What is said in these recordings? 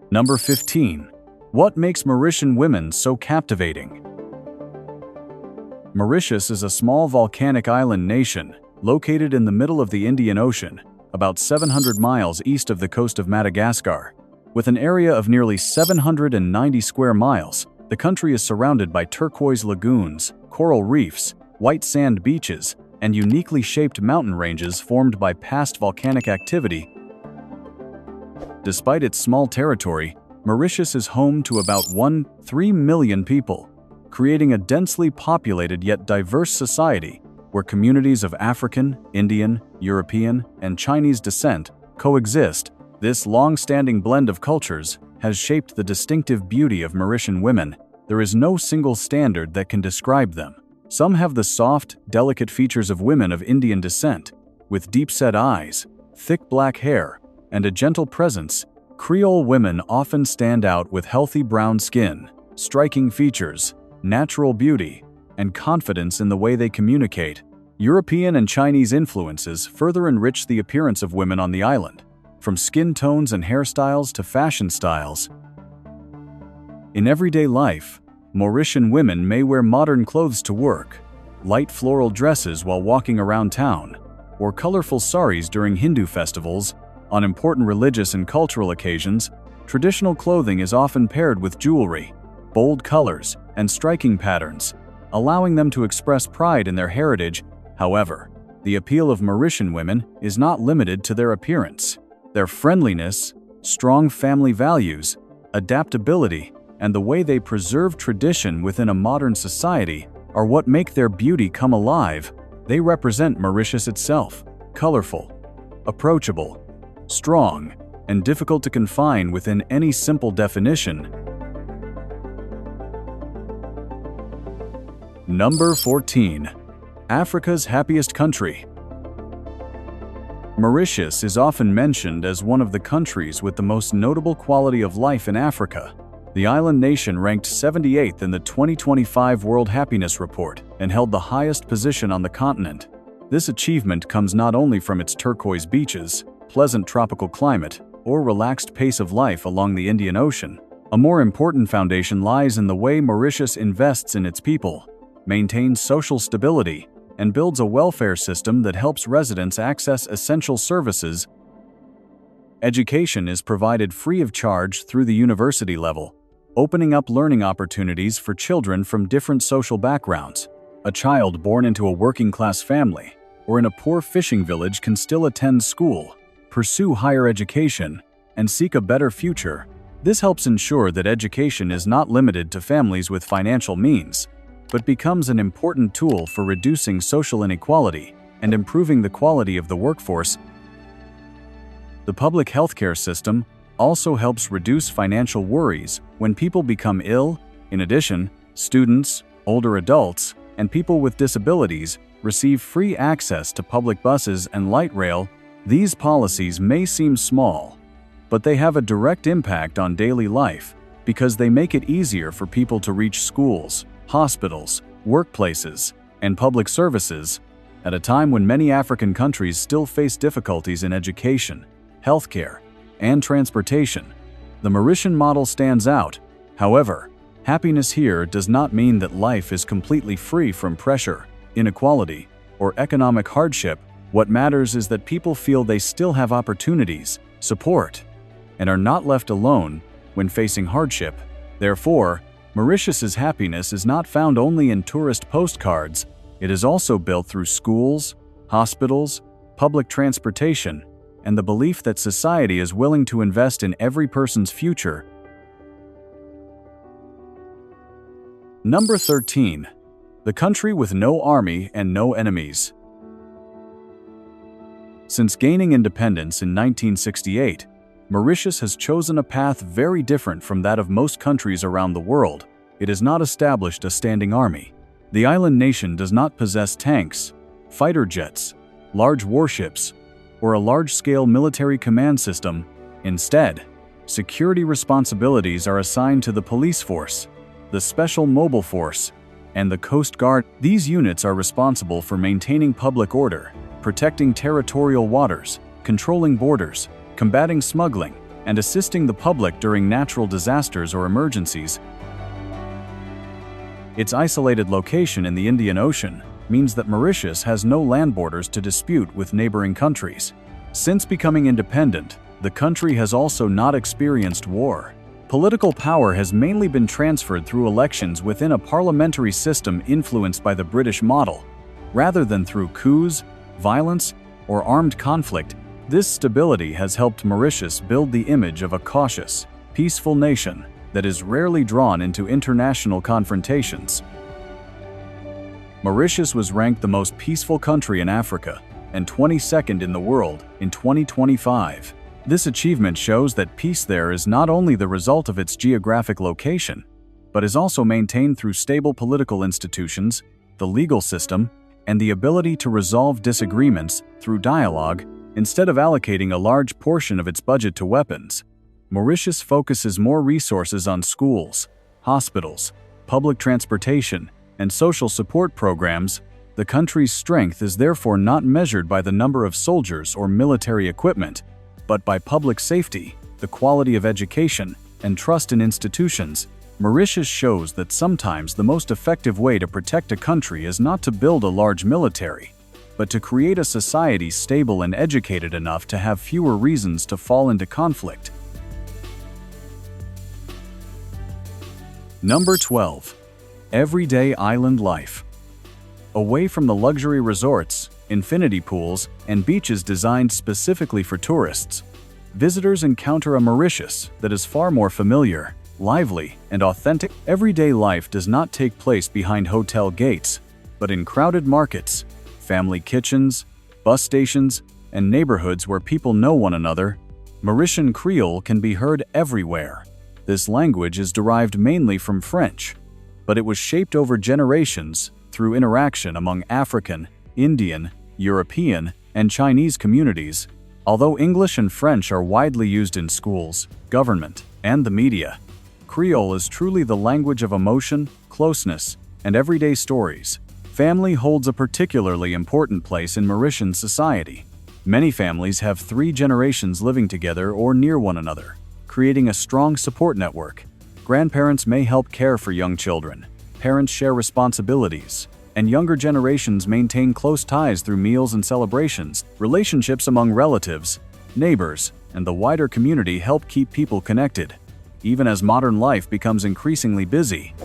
Number 15. What makes Mauritian women so captivating? Mauritius is a small volcanic island nation located in the middle of the Indian Ocean, about 700 miles east of the coast of Madagascar. With an area of nearly 790 square miles, the country is surrounded by turquoise lagoons, coral reefs, white sand beaches, and uniquely shaped mountain ranges formed by past volcanic activity. Despite its small territory, Mauritius is home to about 1.3 million people, creating a densely populated yet diverse society where communities of African, Indian, European, and Chinese descent coexist. This long-standing blend of cultures has shaped the distinctive beauty of Mauritian women. There is no single standard that can describe them. Some have the soft, delicate features of women of Indian descent, with deep-set eyes, thick black hair, and a gentle presence. Creole women often stand out with healthy brown skin, striking features, natural beauty, and confidence in the way they communicate. European and Chinese influences further enrich the appearance of women on the island, from skin tones and hairstyles to fashion styles. In everyday life, Mauritian women may wear modern clothes to work, light floral dresses while walking around town, or colorful saris during Hindu festivals. On important religious and cultural occasions, traditional clothing is often paired with jewelry, bold colors, and striking patterns, allowing them to express pride in their heritage. However, the appeal of Mauritian women is not limited to their appearance. Their friendliness, strong family values, adaptability, and the way they preserve tradition within a modern society are what make their beauty come alive. They represent Mauritius itself, colorful, approachable, strong, and difficult to confine within any simple definition. Number 14. Africa's happiest country. Mauritius is often mentioned as one of the countries with the most notable quality of life in Africa. The island nation ranked 78th in the 2025 World Happiness Report and held the highest position on the continent. This achievement comes not only from its turquoise beaches, pleasant tropical climate, or relaxed pace of life along the Indian Ocean. A more important foundation lies in the way Mauritius invests in its people, maintains social stability, and builds a welfare system that helps residents access essential services. Education is provided free of charge through the university level, opening up learning opportunities for children from different social backgrounds. A child born into a working-class family or in a poor fishing village can still attend school, pursue higher education, and seek a better future. This helps ensure that education is not limited to families with financial means, but becomes an important tool for reducing social inequality and improving the quality of the workforce. The public healthcare system also helps reduce financial worries when people become ill. In addition, students, older adults, and people with disabilities receive free access to public buses and light rail. These policies may seem small, but they have a direct impact on daily life because they make it easier for people to reach schools, hospitals, workplaces, and public services. At a time when many African countries still face difficulties in education, healthcare, and transportation, the Mauritian model stands out. However, happiness here does not mean that life is completely free from pressure, inequality, or economic hardship. What matters is that people feel they still have opportunities, support, and are not left alone when facing hardship. Therefore, Mauritius's happiness is not found only in tourist postcards. It is also built through schools, hospitals, public transportation, and the belief that society is willing to invest in every person's future. Number 13. The country with no army and no enemies. Since gaining independence in 1968, Mauritius has chosen a path very different from that of most countries around the world. It has not established a standing army. The island nation does not possess tanks, fighter jets, large warships, or a large-scale military command system. Instead, security responsibilities are assigned to the police force, the Special Mobile Force, and the Coast Guard. These units are responsible for maintaining public order, protecting territorial waters, controlling borders, combating smuggling, and assisting the public during natural disasters or emergencies. Its isolated location in the Indian Ocean means that Mauritius has no land borders to dispute with neighboring countries. Since becoming independent, the country has also not experienced war. Political power has mainly been transferred through elections within a parliamentary system influenced by the British model, rather than through coups, violence, or armed conflict. This stability has helped Mauritius build the image of a cautious, peaceful nation that is rarely drawn into international confrontations. Mauritius was ranked the most peaceful country in Africa and 22nd in the world in 2025. This achievement shows that peace there is not only the result of its geographic location, but is also maintained through stable political institutions, the legal system, and the ability to resolve disagreements through dialogue instead of allocating a large portion of its budget to weapons. Mauritius focuses more resources on schools, hospitals, public transportation, and social support programs. The country's strength is therefore not measured by the number of soldiers or military equipment, but by public safety, the quality of education, and trust in institutions. Mauritius shows that sometimes the most effective way to protect a country is not to build a large military, but to create a society stable and educated enough to have fewer reasons to fall into conflict. Number 12. Everyday island life. Away from the luxury resorts, infinity pools, and beaches designed specifically for tourists, visitors encounter a Mauritius that is far more familiar, lively, and authentic. Everyday life does not take place behind hotel gates, but in crowded markets, family kitchens, bus stations, and neighborhoods where people know one another. Mauritian Creole can be heard everywhere. This language is derived mainly from French, but it was shaped over generations through interaction among African, Indian, European, and Chinese communities. Although English and French are widely used in schools, government, and the media, Creole is truly the language of emotion, closeness, and everyday stories. Family holds a particularly important place in Mauritian society. Many families have 3 generations living together or near one another, creating a strong support network. Grandparents may help care for young children, parents share responsibilities, and younger generations maintain close ties through meals and celebrations. Relationships among relatives, neighbors, and the wider community help keep people connected, even as modern life becomes increasingly busy.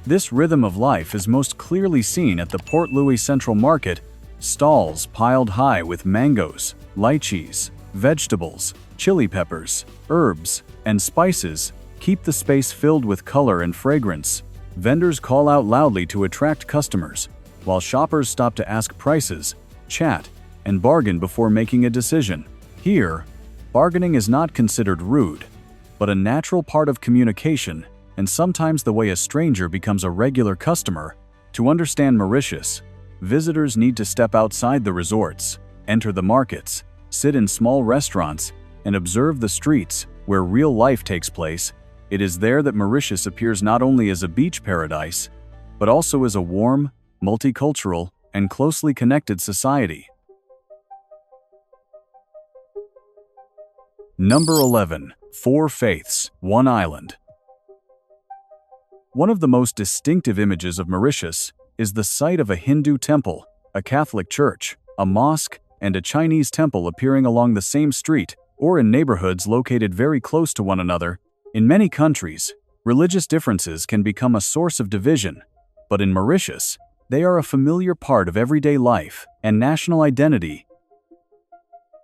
This rhythm of life is most clearly seen at the Port Louis Central Market. Stalls piled high with mangoes, lychees, vegetables, chili peppers, herbs, and spices keep the space filled with color and fragrance. Vendors call out loudly to attract customers, while shoppers stop to ask prices, chat, and bargain before making a decision. Here, bargaining is not considered rude, but a natural part of communication, and sometimes the way a stranger becomes a regular customer. To understand Mauritius, visitors need to step outside the resorts, enter the markets, sit in small restaurants, and observe the streets where real life takes place. It is there that Mauritius appears not only as a beach paradise, but also as a warm, multicultural, and closely connected society. Number 11. 4 faiths, 1 island. One of the most distinctive images of Mauritius is the sight of a Hindu temple, a Catholic church, a mosque, and a Chinese temple appearing along the same street or in neighborhoods located very close to one another. In many countries, religious differences can become a source of division, but in Mauritius, they are a familiar part of everyday life and national identity.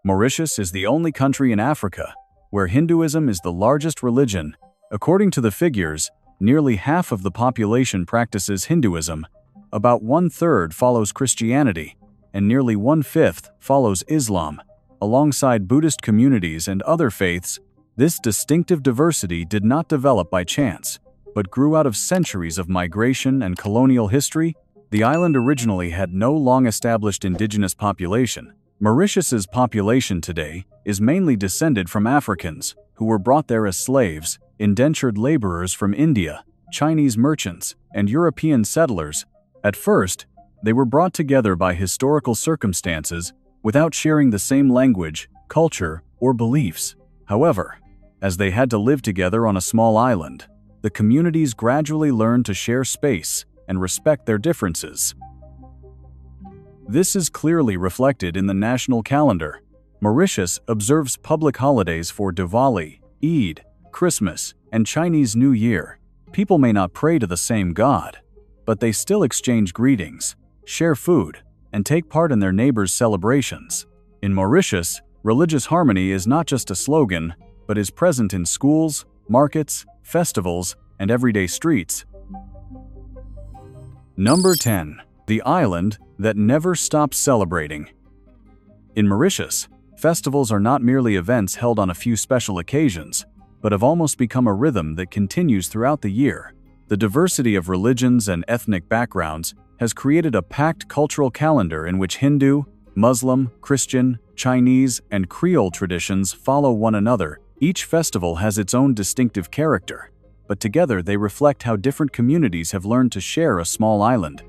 Mauritius is the only country in Africa where Hinduism is the largest religion. According to the figures, nearly half of the population practices Hinduism, about 1/3 follows Christianity, and nearly 1/5 follows Islam. Alongside Buddhist communities and other faiths, this distinctive diversity did not develop by chance, but grew out of centuries of migration and colonial history. The island originally had no long-established indigenous population. Mauritius's population today is mainly descended from Africans who were brought there as slaves, indentured laborers from India, Chinese merchants, and European settlers. At first, they were brought together by historical circumstances without sharing the same language, culture, or beliefs. However, as they had to live together on a small island, the communities gradually learned to share space and respect their differences. This is clearly reflected in the national calendar. Mauritius observes public holidays for Diwali, Eid, Christmas, and Chinese New Year. People may not pray to the same God, but they still exchange greetings, share food, and take part in their neighbors' celebrations. In Mauritius, religious harmony is not just a slogan, but is present in schools, markets, festivals, and everyday streets. Number 10. The island that never stops celebrating. In Mauritius, festivals are not merely events held on a few special occasions, but have almost become a rhythm that continues throughout the year. The diversity of religions and ethnic backgrounds has created a packed cultural calendar in which Hindu, Muslim, Christian, Chinese, and Creole traditions follow one another. Each festival has its own distinctive character, but together they reflect how different communities have learned to share a small island.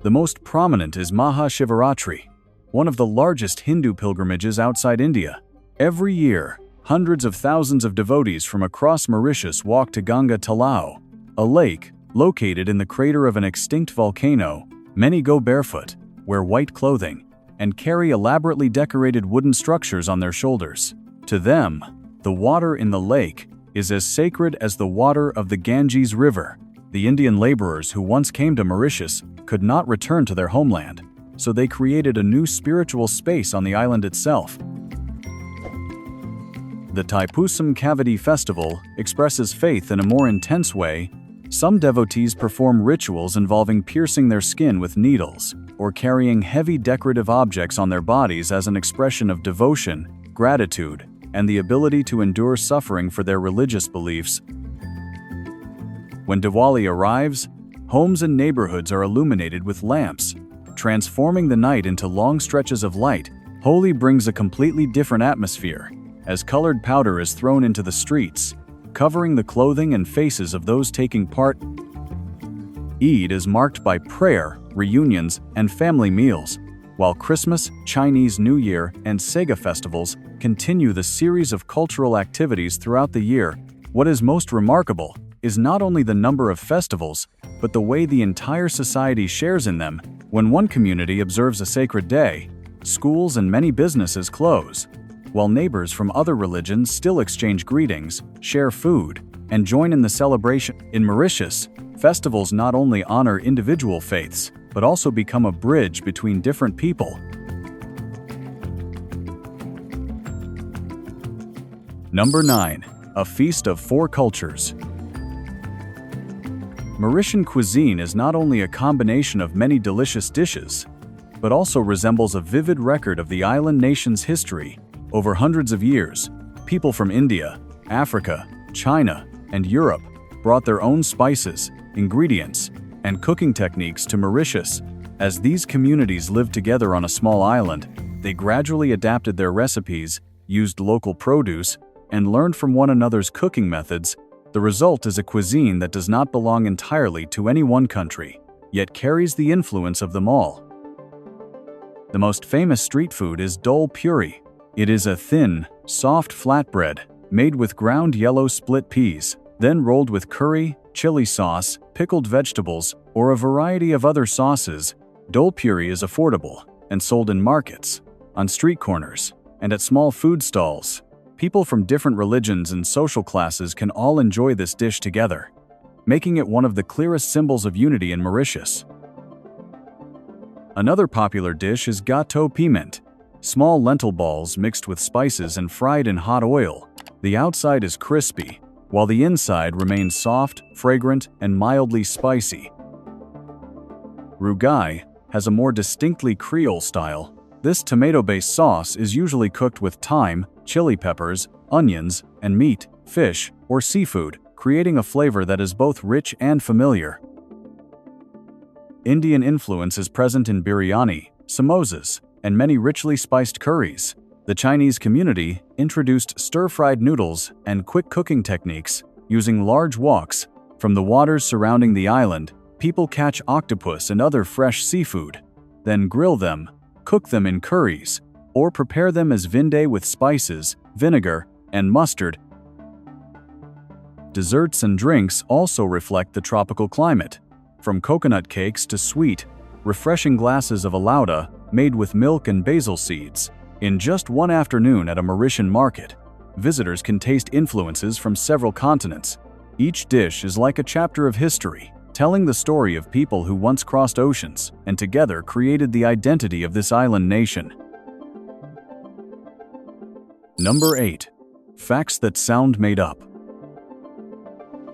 The most prominent is Maha Shivaratri, one of the largest Hindu pilgrimages outside India. Every year, hundreds of thousands of devotees from across Mauritius walk to Ganga Talao, a lake located in the crater of an extinct volcano. Many go barefoot, wear white clothing, and carry elaborately decorated wooden structures on their shoulders. To them, the water in the lake is as sacred as the water of the Ganges River. The Indian laborers who once came to Mauritius could not return to their homeland, so they created a new spiritual space on the island itself. The Thaipusam Cavity Festival expresses faith in a more intense way. Some devotees perform rituals involving piercing their skin with needles or carrying heavy decorative objects on their bodies as an expression of devotion, gratitude, and the ability to endure suffering for their religious beliefs. When Diwali arrives, homes and neighborhoods are illuminated with lamps, transforming the night into long stretches of light. Holi brings a completely different atmosphere, as colored powder is thrown into the streets, covering the clothing and faces of those taking part. Eid is marked by prayer, reunions, and family meals, while Christmas, Chinese New Year, and Sega festivals continue the series of cultural activities throughout the year. What is most remarkable is not only the number of festivals, but the way the entire society shares in them. When one community observes a sacred day, schools and many businesses close, while neighbors from other religions still exchange greetings, share food, and join in the celebration. In Mauritius, festivals not only honor individual faiths, but also become a bridge between different people. Number 9. A Feast of Four Cultures. Mauritian cuisine is not only a combination of many delicious dishes, but also resembles a vivid record of the island nation's history. Over hundreds of years, people from India, Africa, China, and Europe brought their own spices, ingredients, and cooking techniques to Mauritius. As these communities lived together on a small island, they gradually adapted their recipes, used local produce, and learned from one another's cooking methods. The result is a cuisine that does not belong entirely to any one country, yet carries the influence of them all. The most famous street food is dole puri. It is a thin, soft flatbread made with ground yellow split peas, then rolled with curry, chili sauce, pickled vegetables, or a variety of other sauces. Dole puri is affordable and sold in markets, on street corners, and at small food stalls. People from different religions and social classes can all enjoy this dish together, making it one of the clearest symbols of unity in Mauritius. Another popular dish is gâteau piment, small lentil balls mixed with spices and fried in hot oil. The outside is crispy, while the inside remains soft, fragrant, and mildly spicy. Rougaille has a more distinctly Creole style. This tomato-based sauce is usually cooked with thyme, chili peppers, onions, and meat, fish, or seafood, creating a flavor that is both rich and familiar. Indian influence is present in biryani, samosas, and many richly spiced curries. The Chinese community introduced stir-fried noodles and quick cooking techniques using large woks. From the waters surrounding the island, people catch octopus and other fresh seafood, then grill them, cook them in curries, or prepare them as vinde with spices, vinegar, and mustard. Desserts and drinks also reflect the tropical climate, from coconut cakes to sweet, refreshing glasses of alauda made with milk and basil seeds. In just one afternoon at a Mauritian market, visitors can taste influences from several continents. Each dish is like a chapter of history, telling the story of people who once crossed oceans and together created the identity of this island nation. Number 8. Facts that sound made up.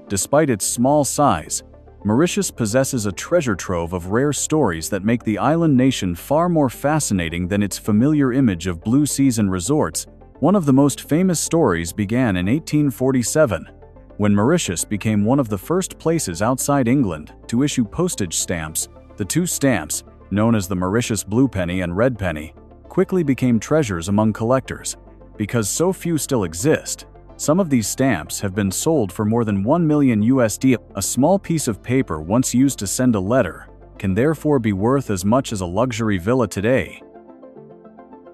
Despite its small size, Mauritius possesses a treasure trove of rare stories that make the island nation far more fascinating than its familiar image of blue seas and resorts. One of the most famous stories began in 1847, when Mauritius became one of the first places outside England to issue postage stamps. The two stamps, known as the Mauritius Blue Penny and Red Penny, quickly became treasures among collectors. Because so few still exist, some of these stamps have been sold for more than $1 million USD. A small piece of paper once used to send a letter can therefore be worth as much as a luxury villa today.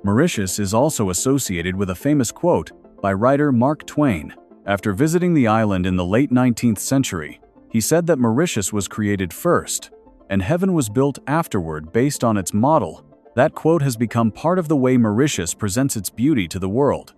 Mauritius is also associated with a famous quote by writer Mark Twain. After visiting the island in the late 19th century, he said that Mauritius was created first, and heaven was built afterward based on its model. That quote has become part of the way Mauritius presents its beauty to the world.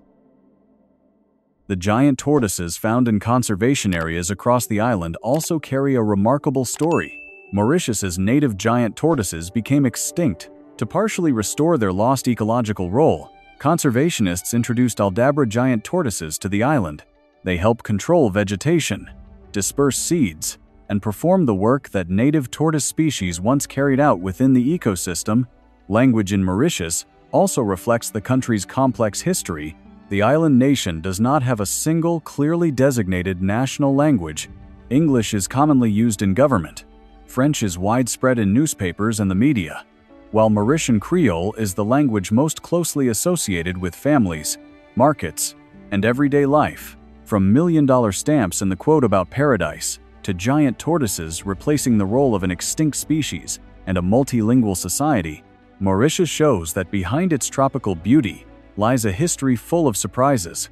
The giant tortoises found in conservation areas across the island also carry a remarkable story. Mauritius's native giant tortoises became extinct. To partially restore their lost ecological role, conservationists introduced Aldabra giant tortoises to the island. They help control vegetation, disperse seeds, and perform the work that native tortoise species once carried out within the ecosystem. Language in Mauritius also reflects the country's complex history. The island nation does not have a single clearly designated national language. English is commonly used in government. French is widespread in newspapers and the media, while Mauritian Creole is the language most closely associated with families, markets, and everyday life. From million-dollar stamps and the quote about paradise, to giant tortoises replacing the role of an extinct species and a multilingual society, Mauritius shows that behind its tropical beauty lies a history full of surprises,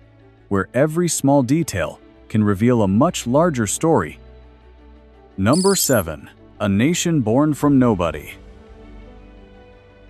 where every small detail can reveal a much larger story. Number 7. A nation born from nobody.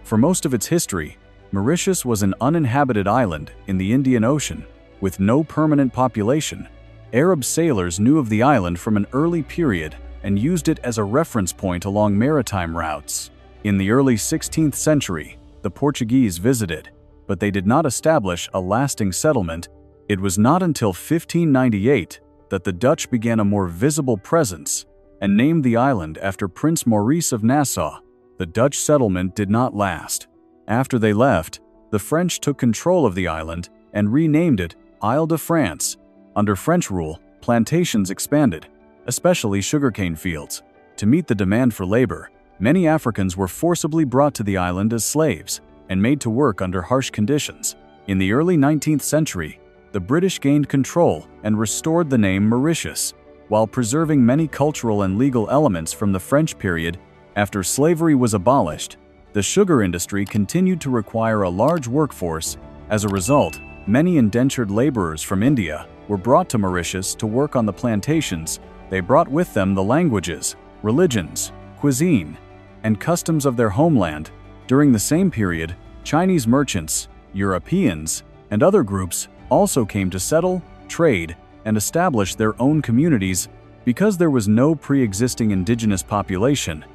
For most of its history, Mauritius was an uninhabited island in the Indian Ocean, with no permanent population. Arab sailors knew of the island from an early period and used it as a reference point along maritime routes. In the early 16th century, the Portuguese visited, but they did not establish a lasting settlement. It was not until 1598 that the Dutch began a more visible presence and named the island after Prince Maurice of Nassau. The Dutch settlement did not last. After they left, the French took control of the island and renamed it Isle de France. Under French rule, plantations expanded, especially sugarcane fields. To meet the demand for labor, many Africans were forcibly brought to the island as slaves and made to work under harsh conditions. In the early 19th century, the British gained control and restored the name Mauritius, while preserving many cultural and legal elements from the French period. After slavery was abolished, the sugar industry continued to require a large workforce. As a result, many indentured laborers from India were brought to Mauritius to work on the plantations. They brought with them the languages, religions, cuisine, and customs of their homeland. During the same period, Chinese merchants, Europeans, and other groups also came to settle, trade, and establish their own communities. Because there was no pre-existing indigenous population,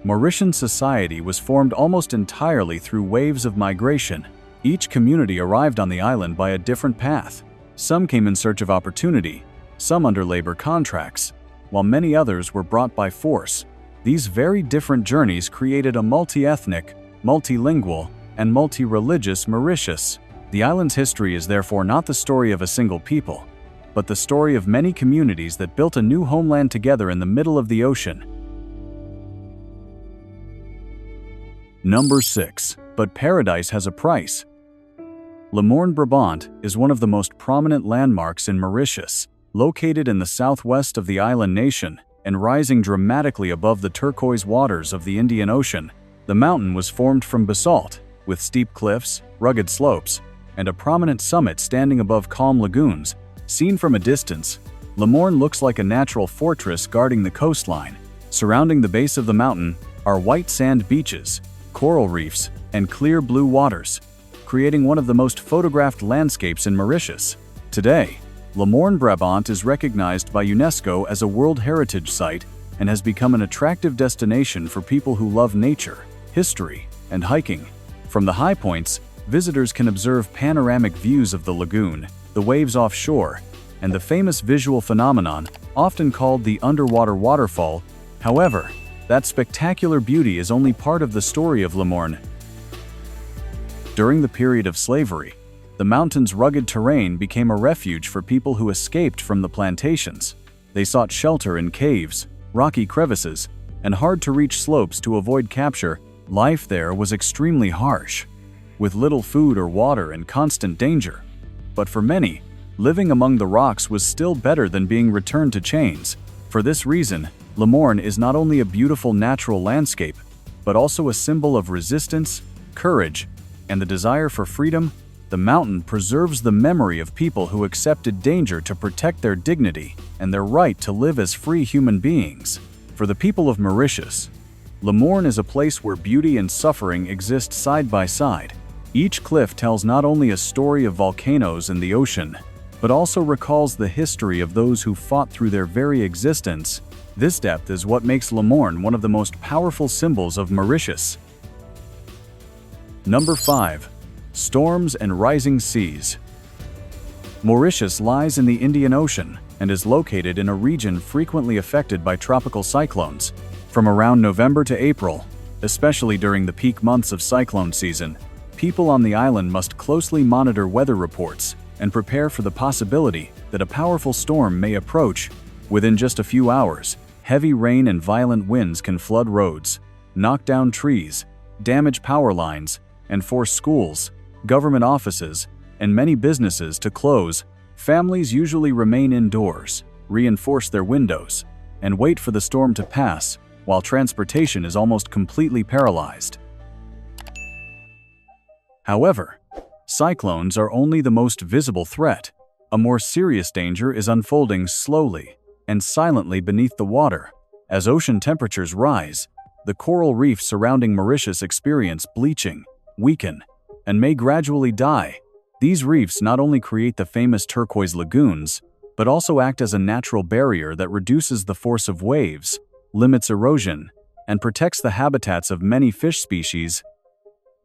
Mauritian society was formed almost entirely through waves of migration. Each community arrived on the island by a different path. Some came in search of opportunity, some under labor contracts, while many others were brought by force. These very different journeys created a multi-ethnic, multilingual, and multi-religious Mauritius. The island's history is therefore not the story of a single people, but the story of many communities that built a new homeland together in the middle of the ocean. Number 6. But paradise has a price. Le Morne Brabant is one of the most prominent landmarks in Mauritius, located in the southwest of the island nation and rising dramatically above the turquoise waters of the Indian Ocean. The mountain was formed from basalt, with steep cliffs, rugged slopes, and a prominent summit standing above calm lagoons. Seen from a distance, Le Morne looks like a natural fortress guarding the coastline. Surrounding the base of the mountain are white sand beaches, coral reefs, and clear blue waters, creating one of the most photographed landscapes in Mauritius. Today, Le Morne Brabant is recognized by UNESCO as a World Heritage Site and has become an attractive destination for people who love nature, history, and hiking. From the high points, visitors can observe panoramic views of the lagoon, the waves offshore, and the famous visual phenomenon, often called the underwater waterfall. However, that spectacular beauty is only part of the story of Le Morne. During the period of slavery, the mountain's rugged terrain became a refuge for people who escaped from the plantations. They sought shelter in caves, rocky crevices, and hard-to-reach slopes to avoid capture. Life there was extremely harsh, with little food or water and constant danger. But for many, living among the rocks was still better than being returned to chains. For this reason, Le Morne is not only a beautiful natural landscape, but also a symbol of resistance, courage, and the desire for freedom. The mountain preserves the memory of people who accepted danger to protect their dignity and their right to live as free human beings. For the people of Mauritius, Le Morne is a place where beauty and suffering exist side by side. Each cliff tells not only a story of volcanoes and the ocean, but also recalls the history of those who fought through their very existence. This depth is what makes Le Morne one of the most powerful symbols of Mauritius. Number 5. Storms and rising seas. Mauritius lies in the Indian Ocean and is located in a region frequently affected by tropical cyclones. From around November to April, especially during the peak months of cyclone season, people on the island must closely monitor weather reports and prepare for the possibility that a powerful storm may approach. Within just a few hours, heavy rain and violent winds can flood roads, knock down trees, damage power lines, and force schools, government offices, and many businesses to close. Families usually remain indoors, reinforce their windows, and wait for the storm to pass, while transportation is almost completely paralyzed. However, cyclones are only the most visible threat. A more serious danger is unfolding slowly and silently beneath the water. As ocean temperatures rise, the coral reefs surrounding Mauritius experience bleaching, weaken, and may gradually die. These reefs not only create the famous turquoise lagoons, but also act as a natural barrier that reduces the force of waves, limits erosion, and protects the habitats of many fish species.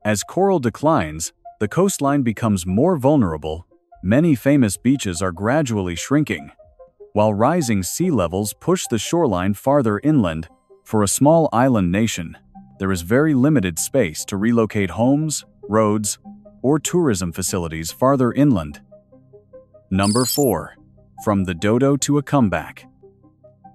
As coral declines, the coastline becomes more vulnerable. Many famous beaches are gradually shrinking, while rising sea levels push the shoreline farther inland. For a small island nation, there is very limited space to relocate homes, roads, or tourism facilities farther inland. Number 4. From the dodo to a comeback.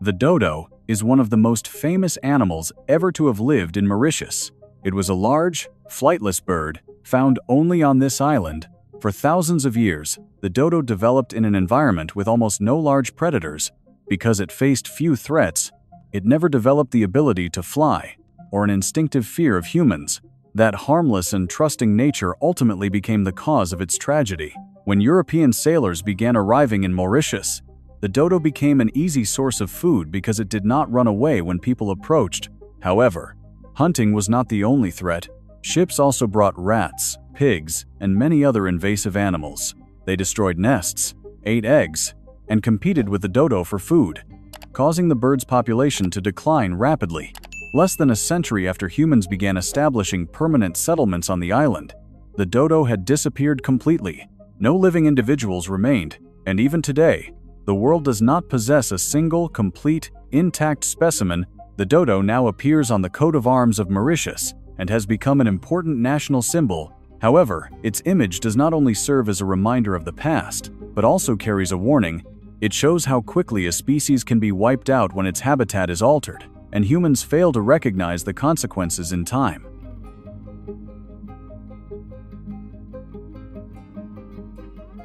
The dodo is one of the most famous animals ever to have lived in Mauritius. It was a large, flightless bird found only on this island. For thousands of years, the dodo developed in an environment with almost no large predators. Because it faced few threats, it never developed the ability to fly or an instinctive fear of humans. That harmless and trusting nature ultimately became the cause of its tragedy. When European sailors began arriving in Mauritius, the dodo became an easy source of food because it did not run away when people approached. However, hunting was not the only threat. Ships also brought rats, pigs, and many other invasive animals. They destroyed nests, ate eggs, and competed with the dodo for food, causing the bird's population to decline rapidly. Less than a century after humans began establishing permanent settlements on the island, the dodo had disappeared completely. No living individuals remained, and even today, the world does not possess a single, complete, intact specimen. The dodo now appears on the coat of arms of Mauritius and has become an important national symbol. However, its image does not only serve as a reminder of the past, but also carries a warning. It shows how quickly a species can be wiped out when its habitat is altered, and humans fail to recognize the consequences in time.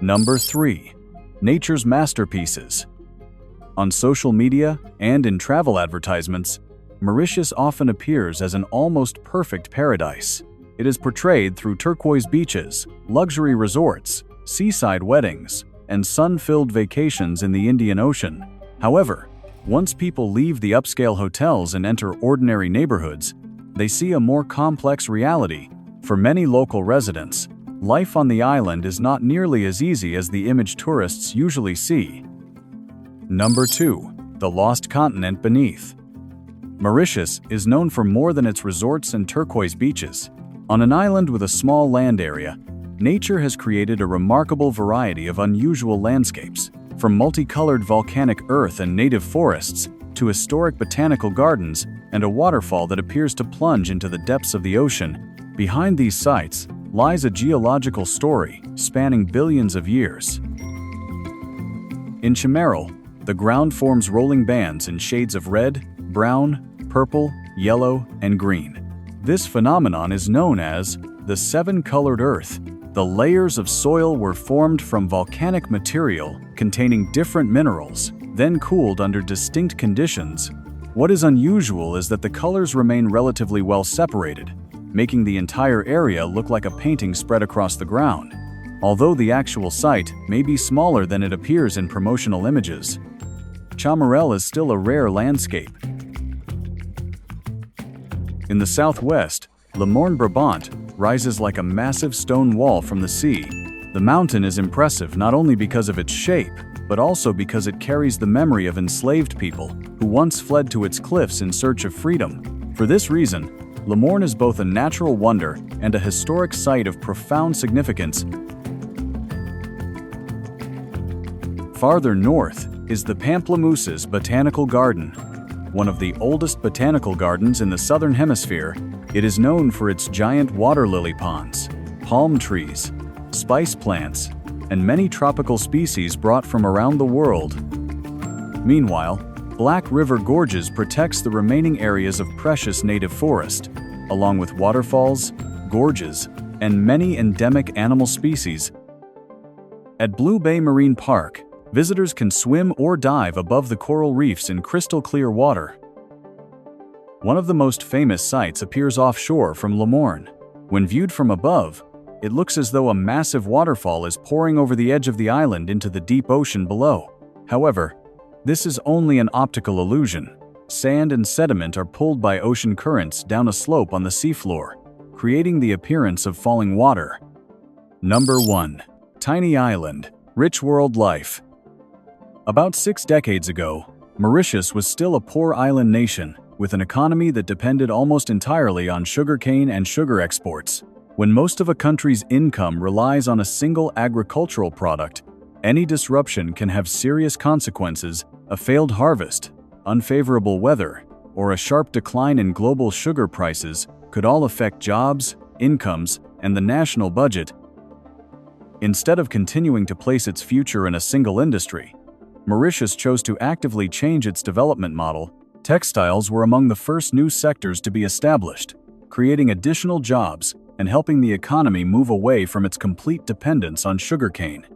Number 3. Nature's masterpieces. On social media and in travel advertisements, Mauritius often appears as an almost perfect paradise. It is portrayed through turquoise beaches, luxury resorts, seaside weddings, and sun-filled vacations in the Indian Ocean. However, once people leave the upscale hotels and enter ordinary neighborhoods, they see a more complex reality. For many local residents, life on the island is not nearly as easy as the image tourists usually see. Number 2. The Lost Continent Beneath. Mauritius is known for more than its resorts and turquoise beaches. On an island with a small land area, nature has created a remarkable variety of unusual landscapes, from multicolored volcanic earth and native forests to historic botanical gardens and a waterfall that appears to plunge into the depths of the ocean. Behind these sites lies a geological story spanning billions of years. In Chimeral, the ground forms rolling bands in shades of red, brown, purple, yellow, and green. This phenomenon is known as the seven-colored earth. The layers of soil were formed from volcanic material containing different minerals, then cooled under distinct conditions. What is unusual is that the colors remain relatively well separated, making the entire area look like a painting spread across the ground, although the actual site may be smaller than it appears in promotional images. Chimeral is still a rare landscape. In the southwest, Le Morne Brabant rises like a massive stone wall from the sea. The mountain is impressive not only because of its shape, but also because it carries the memory of enslaved people who once fled to its cliffs in search of freedom. For this reason, Le Morne is both a natural wonder and a historic site of profound significance. Farther north is the Pamplemousses Botanical Garden. One of the oldest botanical gardens in the southern hemisphere, it is known for its giant water lily ponds, palm trees, spice plants, and many tropical species brought from around the world. Meanwhile, Black River Gorges protects the remaining areas of precious native forest, along with waterfalls, gorges, and many endemic animal species. At Blue Bay Marine Park, visitors can swim or dive above the coral reefs in crystal-clear water. One of the most famous sites appears offshore from Le Morne. When viewed from above, it looks as though a massive waterfall is pouring over the edge of the island into the deep ocean below. However, this is only an optical illusion. Sand and sediment are pulled by ocean currents down a slope on the seafloor, creating the appearance of falling water. Number 1. Tiny Island, Rich World Life. About 6 decades ago, Mauritius was still a poor island nation with an economy that depended almost entirely on sugarcane and sugar exports. When most of a country's income relies on a single agricultural product, any disruption can have serious consequences. A failed harvest, unfavorable weather, or a sharp decline in global sugar prices could all affect jobs, incomes, and the national budget. Instead of continuing to place its future in a single industry, Mauritius chose to actively change its development model. Textiles were among the first new sectors to be established, creating additional jobs and helping the economy move away from its complete dependence on sugarcane.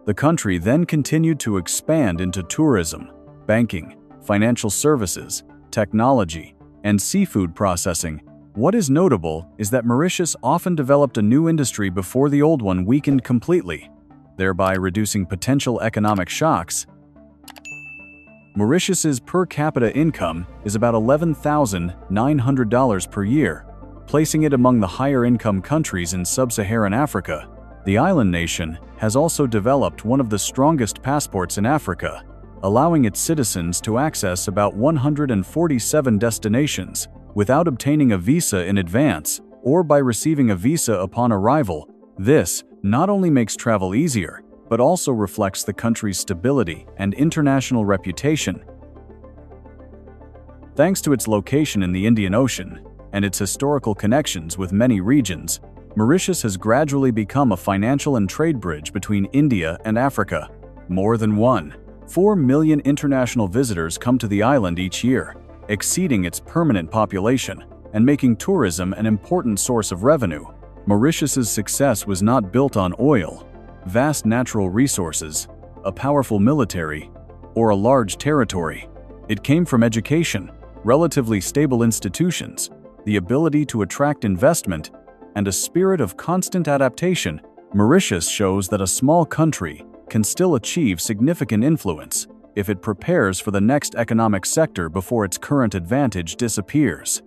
The country then continued to expand into tourism, banking, financial services, technology, and seafood processing. What is notable is that Mauritius often developed a new industry before the old one weakened completely, thereby reducing potential economic shocks. Mauritius's per capita income is about $11,900 per year, placing it among the higher-income countries in sub-Saharan Africa. The island nation has also developed one of the strongest passports in Africa, allowing its citizens to access about 147 destinations without obtaining a visa in advance or by receiving a visa upon arrival. This not only makes travel easier, but also reflects the country's stability and international reputation. Thanks to its location in the Indian Ocean and its historical connections with many regions, Mauritius has gradually become a financial and trade bridge between India and Africa. More than 1.4 million international visitors come to the island each year, exceeding its permanent population and making tourism an important source of revenue. Mauritius's success was not built on oil, vast natural resources, a powerful military, or a large territory. It came from education, relatively stable institutions, the ability to attract investment, and a spirit of constant adaptation, Mauritius shows that a small country can still achieve significant influence if it prepares for the next economic sector before its current advantage disappears.